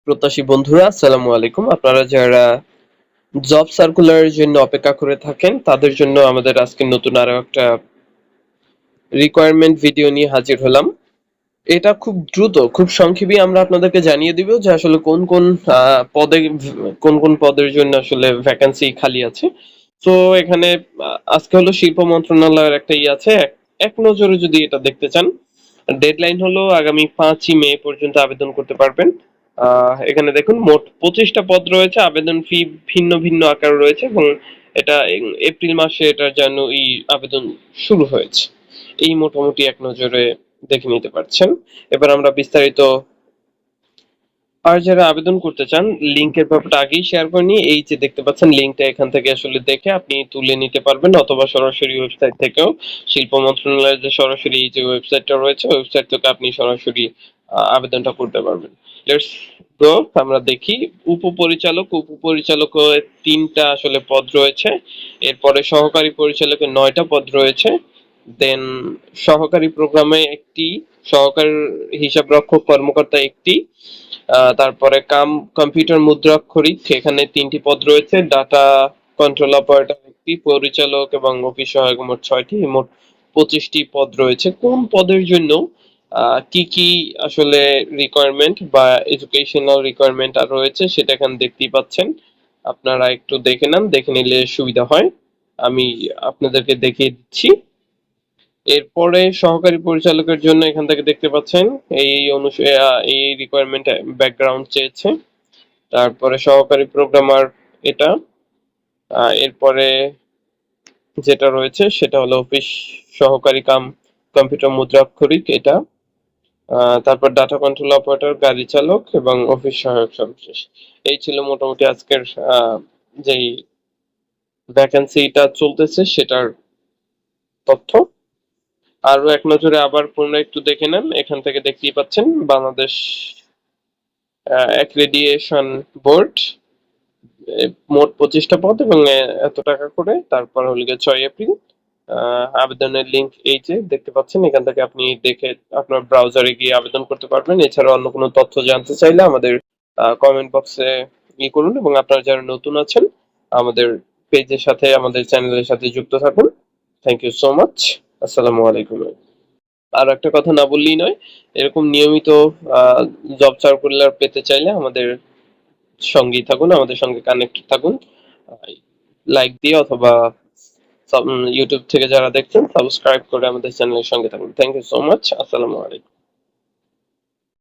প্রত্যাশী বন্ধুরা, আসসালামু আলাইকুম। আপনারা যারা জব সার্কুলারের জন্য অপেক্ষা করে থাকেন তাদের জন্য আমাদের আজকে নতুন আরো একটা রিকোয়ারমেন্ট ভিডিও নিয়ে হাজির হলাম। এটা খুব দ্রুত, খুব সংক্ষেপে আমরা আপনাদেরকে জানিয়ে দিব যে আসলে কোন কোন পদে, কোন কোন পদের জন্য আসলে ভ্যাকেন্সি খালি আছে। তো এখানে আজকে হলো শিল্প মন্ত্রণালয়ের একটা আছে। এক নজরে যদি এটা দেখতে চান, ডেডলাইন হলো আগামী 5ই মে পর্যন্ত আবেদন করতে পারবেন। এখানে দেখুন মোট 25টা পদ রয়েছে। আবেদন ফি ভিন্ন ভিন্ন আকার রয়েছে এবং এটা এপ্রিল মাসে এটার জন্য এই আবেদন শুরু হয়েছে। এই মোটামুটি এক নজরে দেখে নিতে পারছেন। এবার আমরা বিস্তারিত, আর যারা আবেদন করতে চান লিংকের ব্যাপারটা আগেই শেয়ার করে নিই। এই যে দেখতে পাচ্ছেন লিংকটা, এখান থেকে আসলে দেখে আপনি তুলে নিতে পারবেন অথবা সরাসরি ওয়েবসাইট থেকেও, শিল্প মন্ত্রণালয়ের যে সরাসরি এই যে ওয়েবসাইটটা রয়েছে ওয়েবসাইট থেকে আপনি সরাসরি আবেদনটা করতে পারবেন। লেটস গো, আমরা দেখি। উপপরিচালক 3টা আসলে পদ রয়েছে। এরপরে সহকারী পরিচালকের 9টা পদ রয়েছে। দেন সহকারী প্রোগ্রামে একটি, সহকারী হিসাব রক্ষক কর্মকর্তা একটি, তারপরে কম্পিউটার মুদ্রাক্ষরিক এখানে 3টি পদ রয়েছে। ডাটা কন্ট্রোল অপারেটর একটি, পরিচালক এবং অফিস সহায়ক মোট 6টি, মোট 25টি পদ রয়েছে। কোন পদের জন্য কি কি আসলে রিকোয়ারমেন্ট বা এডুকেশনাল রিকোয়ারমেন্ট আর রয়েছে সেটা এখানে দেখতেই পাচ্ছেন। আপনারা একটু দেখে নেন, দেখে নিলে সুবিধা হয়। আমি আপনাদেরকে দেখিয়ে দিচ্ছি। এরপরে সহকারী পরিচালকের জন্য এখান থেকে দেখতে পাচ্ছেন এই রিকোয়ারমেন্ট ব্যাকগ্রাউন্ড চেয়েছে। তারপরে সহকারী প্রোগ্রামার এটা। এরপরে যেটা রয়েছে সেটা হলো অফিস সহকারী কাম কম্পিউটার মুদ্রাক্ষরিক এটা। তারপর ডাটা কন্ট্রোল অপারেটর, গাড়ি চালক এবং অফিস সহায়ক সর্বশেষ। এই ছিল মোটামুটি আজকের যেই ভ্যাকেন্সিটা চলতেছে সেটার তথ্য। আরো এক নজরে আবার পুনরায় একটু দেখে নেন, এখান থেকে দেখতেই পাচ্ছেন বাংলাদেশ অ্যাক্রেডিটেশন বোর্ড, মোট 25টা পদ এবং এত টাকা করে। তারপর হলো গিয়ে 6 এপ্রিল আবেদনের লিংক এই যে দেখতে পাচ্ছেন। এখান থেকে আপনি দেখে আপনার ব্রাউজারে গিয়ে আবেদন করতে পারবেন। এছাড়া অন্য কোনো তথ্য জানতে চাইলে আমাদের কমেন্ট বক্সে করুন এবং আপনারা যারা নতুন আছেন আমাদের পেজের সাথে, আমাদের চ্যানেলের সাথে যুক্ত থাকুন। Thank you so much. আসসালামু আলাইকুম। আর একটা কথা না বললেই নয়, এরকম নিয়মিত জব সার্কুলার পেতে চাইলে আমাদের সঙ্গেই থাকুন, আমাদের সঙ্গে কানেক্টেড থাকুন। লাইক দিয়ে অথবা ইউটিউব থেকে যারা দেখছেন সাবস্ক্রাইব করে আমাদের চ্যানেলের সঙ্গে থাকুন। Thank you so much. আসসালামু আলাইকুম।